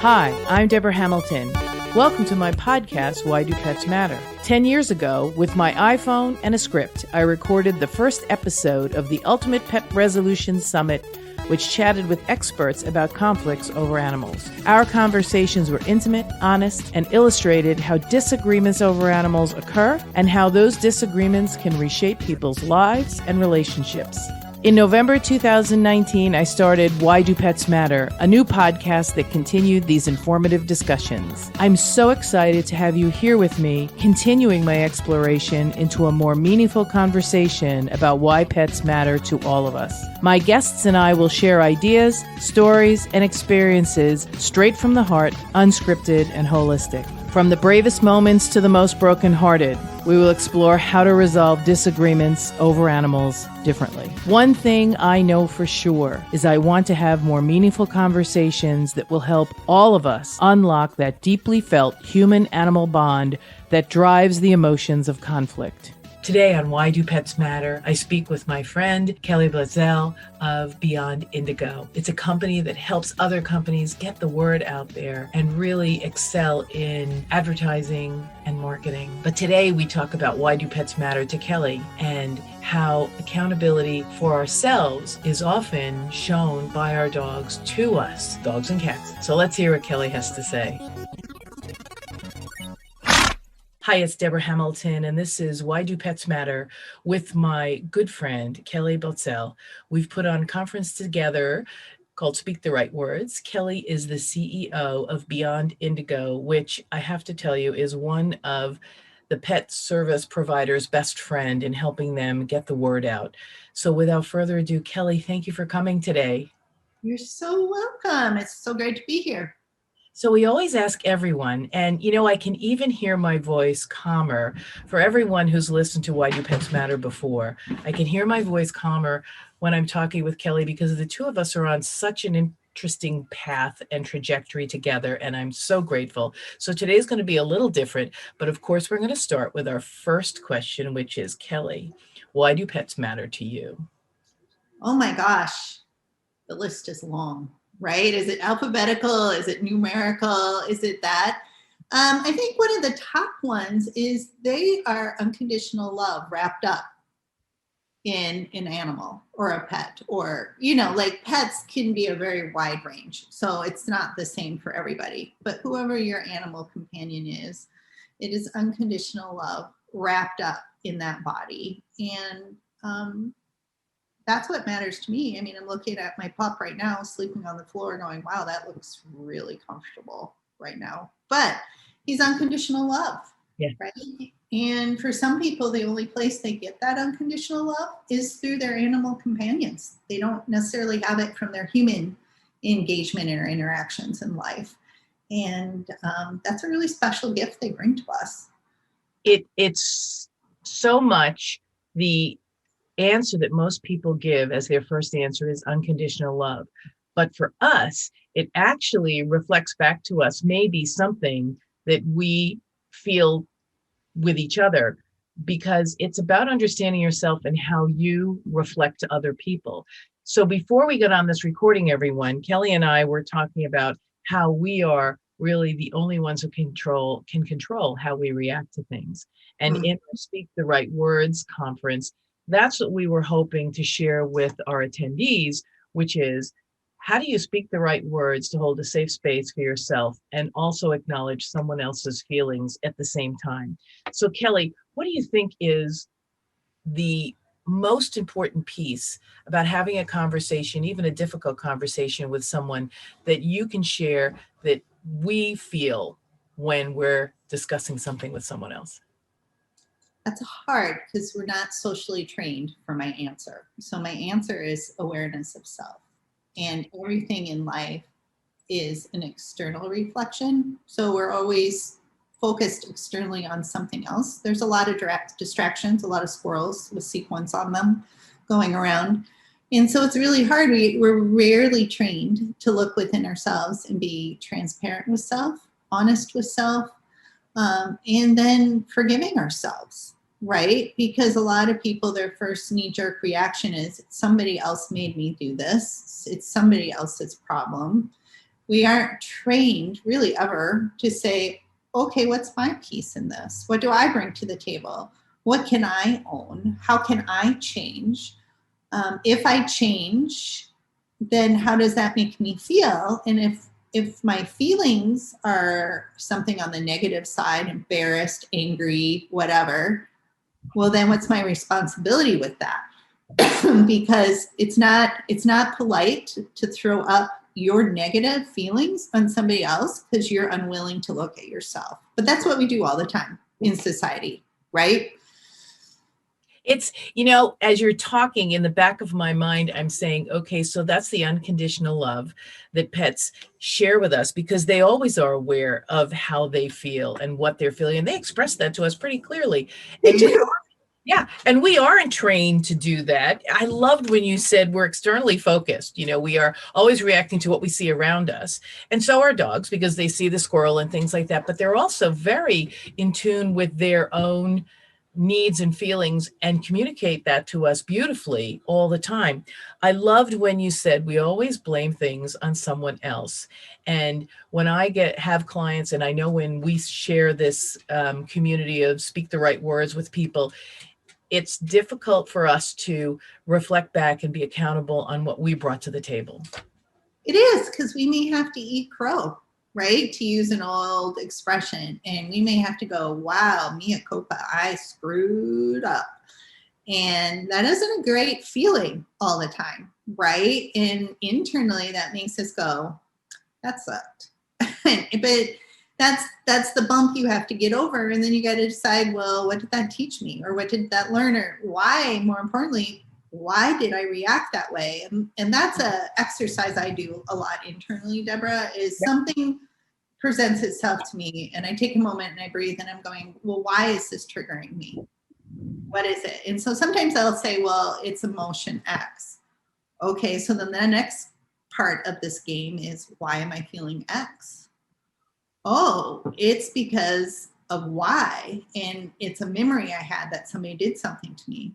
Hi, I'm Deborah Hamilton. Welcome to my podcast, Why Do Pets Matter? 10 years ago, with my iPhone and a script, I recorded the first episode of the Ultimate Pet Resolution Summit, which chatted with experts about conflicts over animals. Our conversations were intimate, honest, and illustrated how disagreements over animals occur and how those disagreements can reshape people's lives and relationships. In November 2019, I started Why Do Pets Matter, a new podcast that continued these informative discussions. I'm so excited to have you here with me, continuing my exploration into a more meaningful conversation about why pets matter to all of us. My guests and I will share ideas, stories, and experiences straight from the heart, unscripted and holistic. From the bravest moments to the most brokenhearted, we will explore how to resolve disagreements over animals differently. One thing I know for sure is I want to have more meaningful conversations that will help all of us unlock that deeply felt human-animal bond that drives the emotions of conflict. Today on Why Do Pets Matter, I speak with my friend, Kelly Baltzell of Beyond Indigo. It's a company that helps other companies get the word out there and really excel in advertising and marketing. But today we talk about why do pets matter to Kelly and how accountability for ourselves is often shown by our dogs to us, dogs and cats. So let's hear what Kelly has to say. Hi, it's Deborah Hamilton, and this is Why Do Pets Matter with my good friend, Kelly Baltzell. We've put on a conference together called Speak the Right Words. Kelly is the CEO of Beyond Indigo, which I have to tell you is one of the pet service providers' best friend in helping them get the word out. So without further ado, Kelly, thank you for coming today. You're so welcome. It's so great to be here. So we always ask everyone, and I can even hear my voice calmer for everyone who's listened to Why Do Pets Matter before. I can hear my voice calmer when I'm talking with Kelly because the two of us are on such an interesting path and trajectory together, and I'm so grateful. So today's going to be a little different, but of course we're going to start with our first question, which is, Kelly, why do pets matter to you? Oh my gosh, the list is long. Right? Is it alphabetical? Is it numerical? Is it that? I think one of the top ones is they are unconditional love wrapped up in an animal or a pet, or, like pets can be a very wide range. So it's not the same for everybody, but whoever your animal companion is, it is unconditional love wrapped up in that body. And, that's what matters to me. I mean, I'm looking at my pup right now, sleeping on the floor going, wow, that looks really comfortable right now. But he's unconditional love, right? And for some people, the only place they get that unconditional love is through their animal companions. They don't necessarily have it from their human engagement or interactions in life. And that's a really special gift they bring to us. It's so much the answer that most people give as their first answer is unconditional love. But for us, it actually reflects back to us maybe something that we feel with each other, because it's about understanding yourself and how you reflect to other people. So before we got on this recording, everyone, Kelly and I were talking about how we are really the only ones who can control how we react to things. And in our Speak the Right Words conference, that's what we were hoping to share with our attendees, which is, how do you speak the right words to hold a safe space for yourself and also acknowledge someone else's feelings at the same time? So Kelly, what do you think is the most important piece about having a conversation, even a difficult conversation with someone, that you can share that we feel when we're discussing something with someone else? That's hard because we're not socially trained for my answer. So my answer is awareness of self. And everything in life is an external reflection. So we're always focused externally on something else. There's a lot of direct distractions, a lot of squirrels with sequins on them going around. And so it's really hard. We're rarely trained to look within ourselves and be transparent with self, honest with self, and then forgiving ourselves. Right? Because a lot of people, their first knee-jerk reaction is somebody else made me do this. It's somebody else's problem. We aren't trained really ever to say, okay, what's my piece in this? What do I bring to the table? What can I own? How can I change? If I change, then how does that make me feel? And if my feelings are something on the negative side, embarrassed, angry, whatever, well, then what's my responsibility with that? Because it's not polite to throw up your negative feelings on somebody else because you're unwilling to look at yourself. But that's what we do all the time in society, right? It's, as you're talking in the back of my mind, I'm saying, okay, so that's the unconditional love that pets share with us, because they always are aware of how they feel and what they're feeling. And they express that to us pretty clearly. They do. Yeah. And we aren't trained to do that. I loved when you said we're externally focused. We are always reacting to what we see around us. And so are dogs, because they see the squirrel and things like that. But they're also very in tune with their own needs and feelings and communicate that to us beautifully all the time. I loved when you said we always blame things on someone else. And when I have clients, and I know when we share this community of speak the right words with people, it's difficult for us to reflect back and be accountable on what we brought to the table. It is, because we may have to eat crow, right? To use an old expression. And we may have to go, wow, mea culpa, I screwed up. And that isn't a great feeling all the time, right? And internally that makes us go, that sucked. But that's the bump you have to get over. And then you got to decide, well, what did that teach me? Or what did that learn? Or why, more importantly, why did I react that way? And that's a exercise I do a lot internally, Deborah, is something presents itself to me and I take a moment and I breathe and I'm going, well, why is this triggering me? What is it? And so sometimes I'll say, well, it's emotion X. Okay, so then the next part of this game is, why am I feeling X? Oh, it's because of Y. And it's a memory I had that somebody did something to me.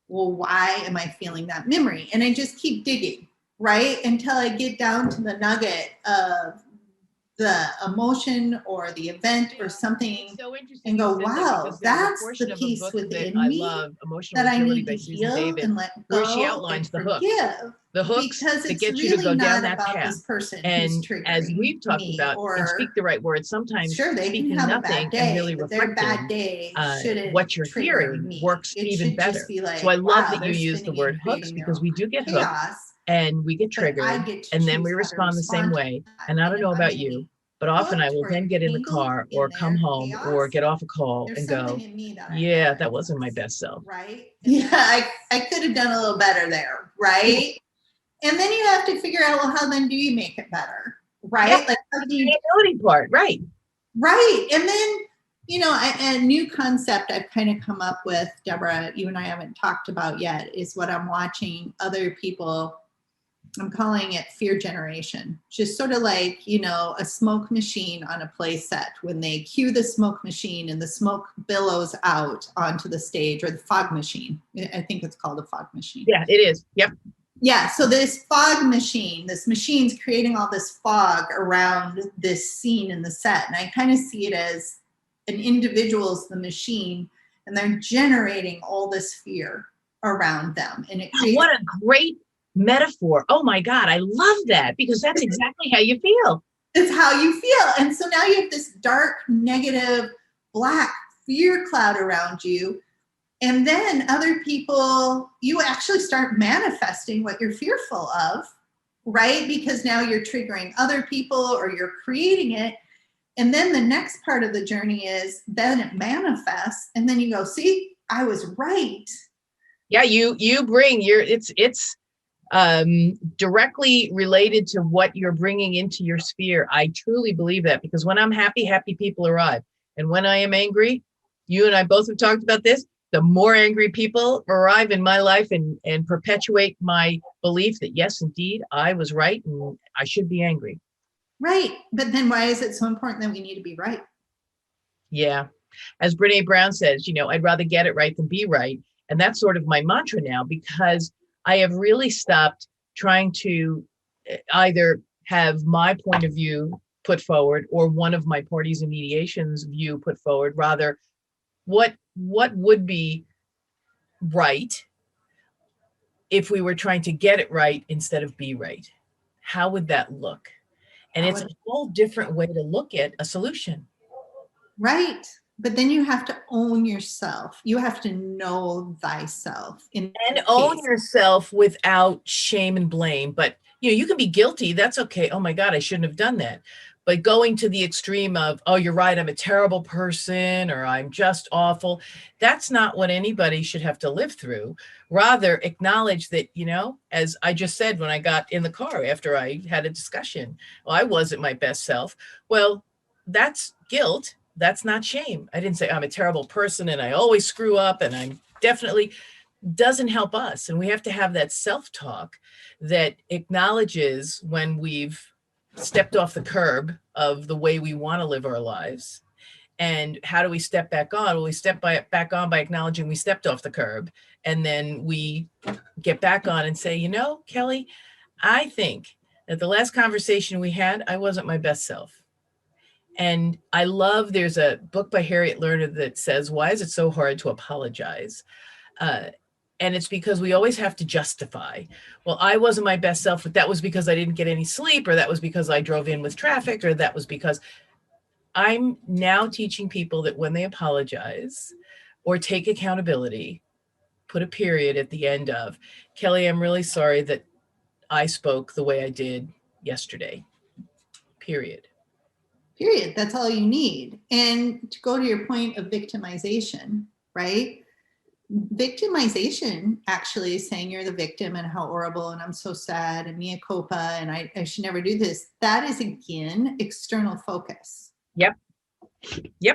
Well, why am I feeling that memory? And I just keep digging, right? Until I get down to the nugget of the emotion or the event or something, so interesting, and go, wow, that's the piece within me that I need to heal and let go, where she outlines and the hook. forgive. The hooks because that it's get really you to go down not that about path. this person And who's triggering as we've talked me, about, or and speak the right words, sometimes sure, they speaking can have nothing a bad day, and really but their bad reflecting day shouldn't what you're trigger hearing me. works It even should better. just be like, So I love wow, that you use the word hooks, because we do get hooked chaos, and we get but I triggered, get to and then choose we how to respond the same respond to way. that. And I don't if know I'm about gonna you, be but often I hooked will or then get in the entangled car in or come their home chaos, or get off a call there's and something go, in me that yeah, I that wasn't my best self. right? Yeah, I could have done a little better there, right? And then you have to figure out, well, how then do you make it better, right? Yeah, like how do you the ability part, right? Right. And then, a new concept I've kind of come up with, Deborah, you and I haven't talked about yet, is what I'm watching other people, I'm calling it fear generation. Just sort of like, a smoke machine on a play set. When they cue the smoke machine and the smoke billows out onto the stage, or the fog machine. I think it's called a fog machine. Yeah, it is. Yep. Yeah, so this fog machine, this machine's creating all this fog around this scene in the set. And I kind of see it as an individual's the machine, and they're generating all this fear around them. And it creates— what a great metaphor. Oh my God, I love that, because that's exactly how you feel. It's how you feel. And so now you have this dark, negative, black fear cloud around you. And then other people, you actually start manifesting what you're fearful of, right? Because now you're triggering other people or you're creating it. And then the next part of the journey is then it manifests. And then you go, see, I was right. Yeah, you bring it's directly related to what you're bringing into your sphere. I truly believe that, because when I'm happy, happy people arrive. And when I am angry, you and I both have talked about this, the more angry people arrive in my life and perpetuate my belief that, yes, indeed, I was right and I should be angry. Right. But then why is it so important that we need to be right? Yeah. As Brene Brown says, I'd rather get it right than be right. And that's sort of my mantra now, because I have really stopped trying to either have my point of view put forward, or one of my parties in mediation's view put forward. Rather, what would be right if we were trying to get it right instead of be right? How would that look? And it's a whole different way to look at a solution. Right. But then you have to own yourself. You have to know thyself. And own yourself without shame and blame. But you can be guilty. That's okay. Oh my God, I shouldn't have done that. But going to the extreme of, oh, you're right, I'm a terrible person, or I'm just awful. That's not what anybody should have to live through. Rather, acknowledge that, as I just said when I got in the car after I had a discussion, well, I wasn't my best self. Well, that's guilt. That's not shame. I didn't say I'm a terrible person and I always screw up, and I'm definitely doesn't help us. And we have to have that self-talk that acknowledges when we've stepped off the curb of the way we want to live our lives. And how do we step back on? Well, we step back on by acknowledging we stepped off the curb, and then we get back on and say, Kelly, I think that the last conversation we had, I wasn't my best self. And I love, there's a book by Harriet Lerner that says, why is it so hard to apologize? And it's because we always have to justify. Well, I wasn't my best self, but that was because I didn't get any sleep, or that was because I drove in with traffic, or that was because I'm now teaching people that when they apologize or take accountability, put a period at the end of, Kelly, I'm really sorry that I spoke the way I did yesterday. Period. Period. That's all you need. And to go to your point of victimization, right? Victimization actually is saying you're the victim and how horrible and I'm so sad and mea culpa and I should never do this. That is, again, external focus. Yep.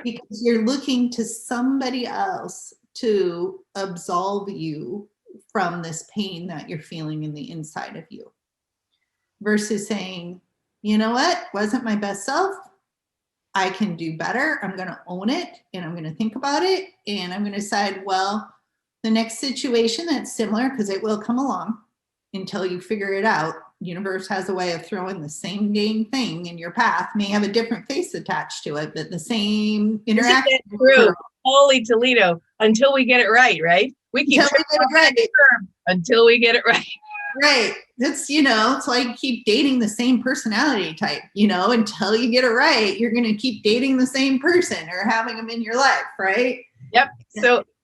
Because you're looking to somebody else to absolve you from this pain that you're feeling in the inside of you, versus saying, you know what, wasn't my best self. I can do better. I'm going to own it, and I'm going to think about it, and I'm going to decide, well, the next situation that's similar, because it will come along until you figure it out. The universe has a way of throwing the same dang thing in your path, may have a different face attached to it, but the same interaction. Isn't that true? Holy Toledo, until we get it right? We keep until we get it right. Until we get it right. Right. That's, it's like keep dating the same personality type, until you get it right, you're going to keep dating the same person or having them in your life. Right. Yep.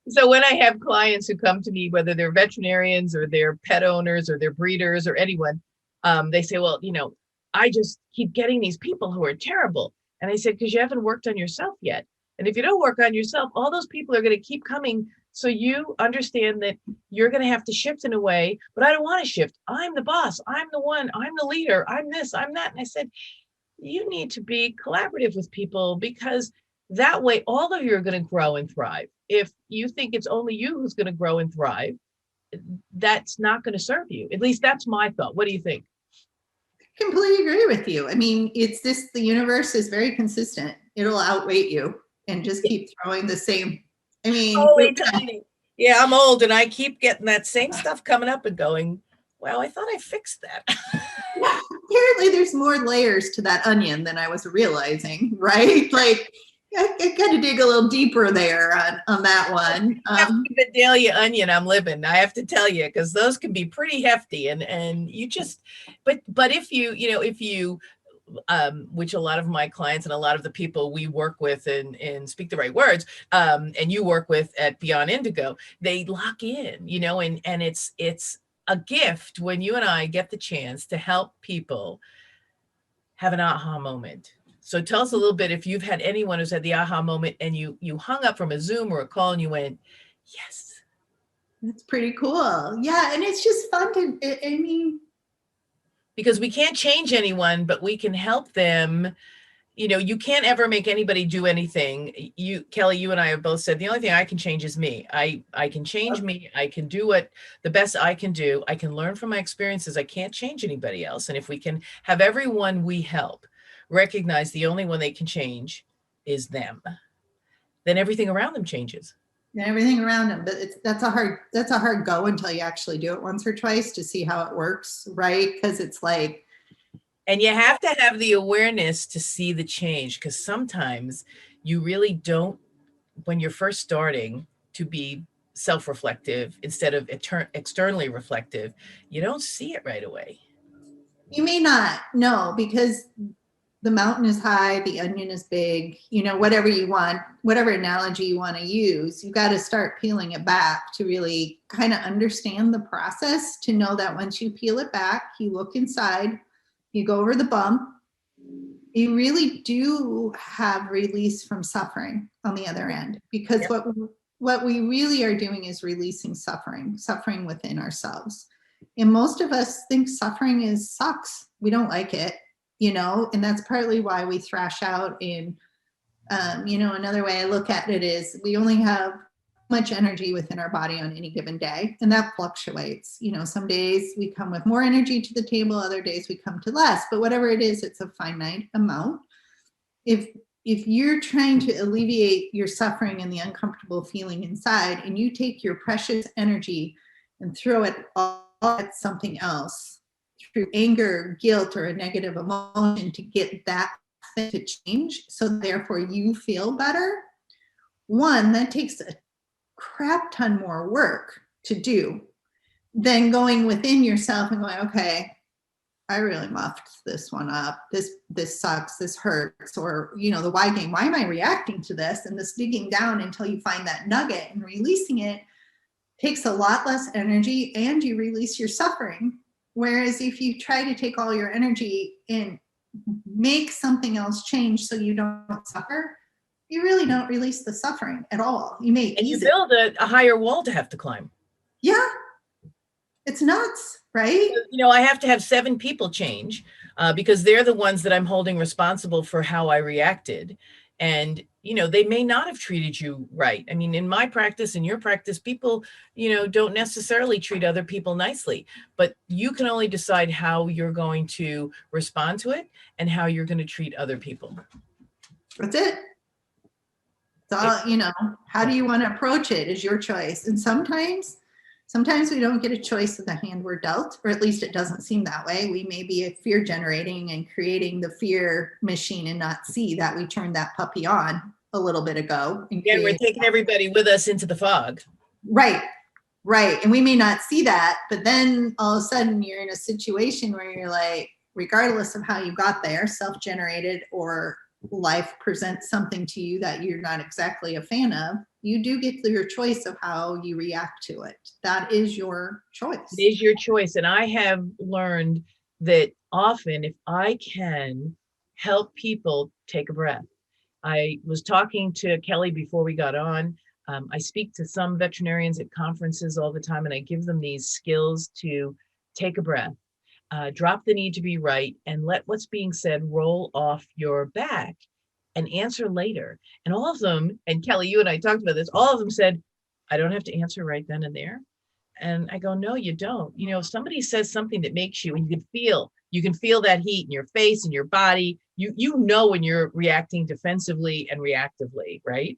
So when I have clients who come to me, whether they're veterinarians or they're pet owners or they're breeders or anyone, they say, well, I just keep getting these people who are terrible. And I said, because you haven't worked on yourself yet. And if you don't work on yourself, all those people are going to keep coming. So you understand that you're going to have to shift in a way, but I don't want to shift. I'm the boss. I'm the one. I'm the leader. I'm this, I'm that. And I said, you need to be collaborative with people, because that way all of you are going to grow and thrive. If you think it's only you who's going to grow and thrive, that's not going to serve you. At least that's my thought. What do you think? I completely agree with you. I mean, the universe is very consistent. It'll outweigh you and just keep throwing the same. I mean, yeah, I'm old and I keep getting that same stuff coming up and going, well, I thought I fixed that. Yeah, apparently there's more layers to that onion than I was realizing, right? Like I got to dig a little deeper there on that one. The Vidalia onion I'm living, I have to tell you, because those can be pretty hefty, and you just, but if you which a lot of my clients and a lot of the people we work with and Speak the Right Words, and you work with at Beyond Indigo, they lock in, and it's a gift when you and I get the chance to help people have an aha moment. So tell us a little bit, if you've had anyone who's had the aha moment and you hung up from a Zoom or a call and you went, yes. That's pretty cool. Yeah. And it's just fun to, because we can't change anyone, but we can help them. You can't ever make anybody do anything. Kelly, you and I have both said the only thing I can change is me. I can change me. I can do what the best I can do. I can learn from my experiences. I can't change anybody else. And if we can have everyone we help recognize the only one they can change is them, then everything around them changes. And everything around them. But that's a hard go until you actually do it once or twice to see how it works, right? Because it's like, And you have to have the awareness to see the change, because sometimes you really don't, when you're first starting to be self-reflective instead of externally reflective, you don't see it right away. You may not know, because the mountain is high, the onion is big, whatever you want, whatever analogy you want to use, you got to start peeling it back to really kind of understand the process, to know that once you peel it back, you look inside, you go over the bump, you really do have release from suffering on the other end, because Yep. what we really are doing is releasing suffering within ourselves. And most of us think suffering sucks. We don't like it, and that's partly why we thrash out. And another way I look at it is, we only have much energy within our body on any given day, and that fluctuates. Some days we come with more energy to the table, other days we come to less, but whatever it is, it's a finite amount. If you're trying to alleviate your suffering and the uncomfortable feeling inside, and you take your precious energy and throw it all at something else through anger, guilt, or a negative emotion to get that thing to change, so therefore you feel better, one, that takes a crap ton more work to do than going within yourself and going, okay, I really muffed this one up. This sucks. This hurts. Or, the why game. Why am I reacting to this? And this digging down until you find that nugget and releasing it takes a lot less energy, and you release your suffering. Whereas if you try to take all your energy and make something else change so you don't suffer, you really don't release the suffering at all. You may And you ease build a higher wall to have to climb. Yeah. It's nuts, right? I have to have 7 people change because they're the ones that I'm holding responsible for how I reacted. And, they may not have treated you right. I mean, in my practice, in your practice, people, don't necessarily treat other people nicely, but you can only decide how you're going to respond to it and how you're going to treat other people. That's it. It's all, how do you want to approach it is your choice. And sometimes we don't get a choice of the hand we're dealt, or at least it doesn't seem that way. We may be fear generating and creating the fear machine and not see that we turned that puppy on a little bit ago. Again, we're taking everybody with us into the fog. Right. And we may not see that, but then all of a sudden you're in a situation where you're like, regardless of how you got there, self-generated or life presents something to you that you're not exactly a fan of, you do get your choice of how you react to it. That is your choice. It is your choice. And I have learned that often, if I can help people take a breath. I was talking to Kelly before we got on. I speak to some veterinarians at conferences all the time, and I give them these skills to take a breath, drop the need to be right, and let what's being said roll off your back and answer later. And all of them, and Kelly, you and I talked about this, all of them said, I don't have to answer right then and there. And I go, no, you don't. If somebody says something that makes you, and you can feel that heat in your face and your body, you know when you're reacting defensively and reactively, right?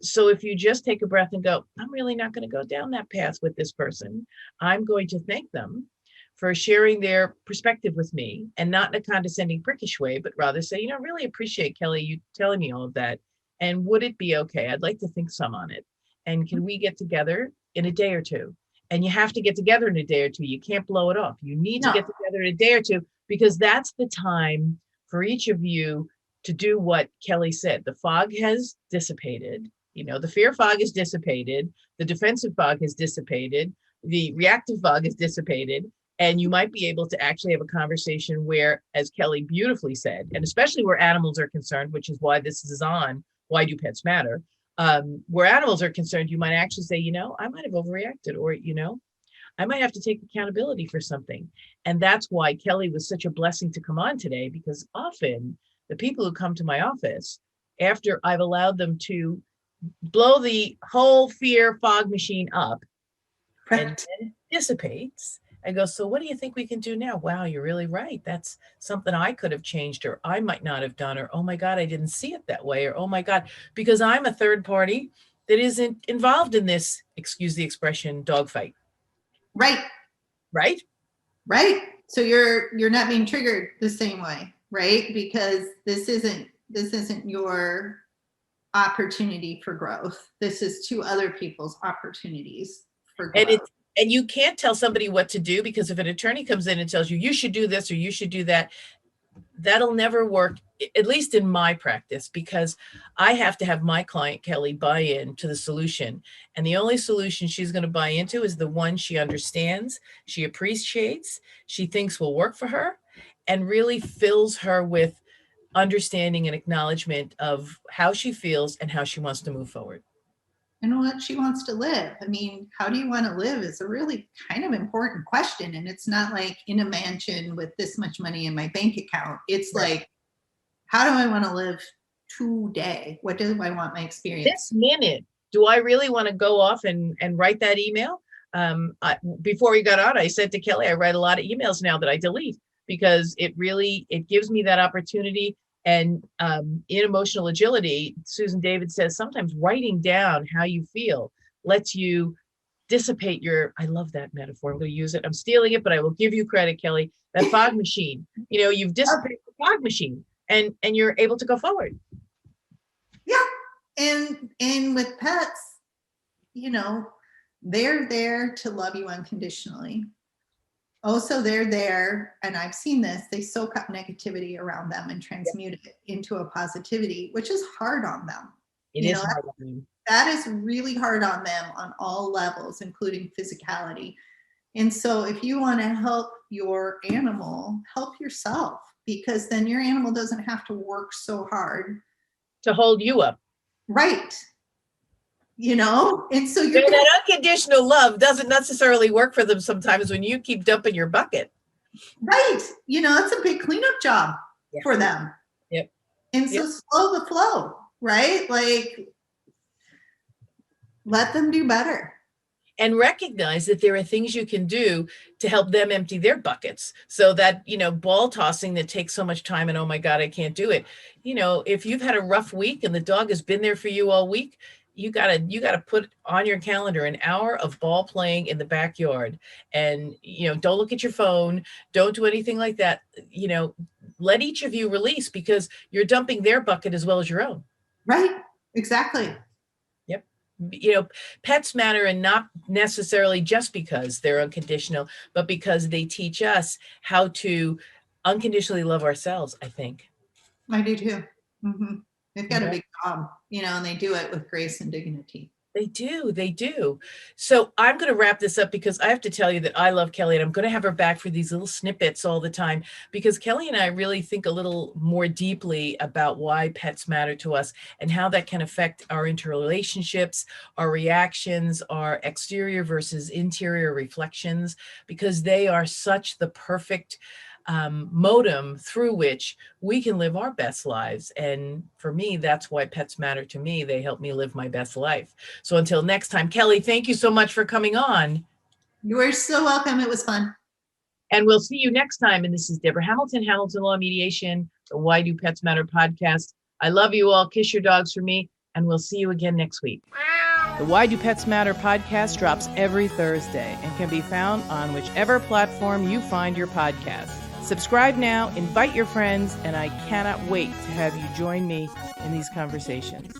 So if you just take a breath and go, I'm really not going to go down that path with this person. I'm going to thank them for sharing their perspective with me, and not in a condescending, prickish way, but rather say, really appreciate, Kelly, you telling me all of that. And would it be okay? I'd like to think some on it. And can we get together in a day or two? And you have to get together in a day or two. You can't blow it off. You need to get together in a day or two, because that's the time for each of you to do what Kelly said. The fog has dissipated. The fear fog is dissipated. The defensive fog has dissipated. The reactive fog is dissipated. And you might be able to actually have a conversation where, as Kelly beautifully said, and especially where animals are concerned, which is why this is on Why Do Pets Matter? Where animals are concerned, you might actually say, I might have overreacted, or, I might have to take accountability for something. And that's why Kelly was such a blessing to come on today, because often the people who come to my office, after I've allowed them to blow the whole fear fog machine up, and then it dissipates, I go, so what do you think we can do now? Wow, you're really right. That's something I could have changed, or I might not have done, or, oh my God, I didn't see it that way, or, oh my God, because I'm a third party that isn't involved in this, excuse the expression, dogfight. Right. Right? Right. So you're not being triggered the same way, right? Because this isn't your opportunity for growth. This is two other people's opportunities for growth. And you can't tell somebody what to do, because if an attorney comes in and tells you, you should do this or you should do that, that'll never work, at least in my practice, because I have to have my client, Kelly, buy in to the solution. And the only solution she's going to buy into is the one she understands, she appreciates, she thinks will work for her, and really fills her with understanding and acknowledgement of how she feels and how she wants to move forward. And what she wants to live. I mean, how do you want to live is a really kind of important question. And it's not like in a mansion with this much money in my bank account. It's like, how do I want to live today? What do I want my experience? This minute, do I really want to go off and write that email? Before we got on, I said to Kelly, I write a lot of emails now that I delete, because it gives me that opportunity. And in emotional agility, Susan David says sometimes writing down how you feel lets you dissipate I love that metaphor. I'm going to use it. I'm stealing it, but I will give you credit, Kelly. That fog machine, you've dissipated the fog machine, and you're able to go forward. Yeah. And with pets, they're there to love you unconditionally. Also, they're there, and I've seen this, they soak up negativity around them and transmute it into a positivity, which is hard on them. It is hard on them. That is really hard on them on all levels, including physicality. And so if you want to help your animal, help yourself, because then your animal doesn't have to work so hard to hold you up. Right. And so that unconditional love doesn't necessarily work for them sometimes when you keep dumping your bucket. Right. It's a big cleanup job for them. Yep. And so slow the flow, right? Like, let them do better. And recognize that there are things you can do to help them empty their buckets. So that, ball tossing that takes so much time and, oh my God, I can't do it. If you've had a rough week and the dog has been there for you all week, you gotta put on your calendar an hour of ball playing in the backyard, and don't look at your phone, don't do anything like that. Let each of you release, because you're dumping their bucket as well as your own. Right. Exactly. Yep. Pets matter, and not necessarily just because they're unconditional, but because they teach us how to unconditionally love ourselves, I think. I do too. Mm-hmm. They've got a big job, and they do it with grace and dignity. They do. So I'm going to wrap this up, because I have to tell you that I love Kelly, and I'm going to have her back for these little snippets all the time, because Kelly and I really think a little more deeply about why pets matter to us and how that can affect our interrelationships, our reactions, our exterior versus interior reflections, because they are such the perfect modem through which we can live our best lives. And for me, that's why pets matter to me. They help me live my best life. So until next time, Kelly, thank you so much for coming on. You are so welcome. It was fun. And we'll see you next time. And this is Deborah Hamilton, Hamilton Law Mediation, the Why Do Pets Matter podcast. I love you all. Kiss your dogs for me. And we'll see you again next week. The Why Do Pets Matter podcast drops every Thursday and can be found on whichever platform you find your podcast. Subscribe now, invite your friends, and I cannot wait to have you join me in these conversations.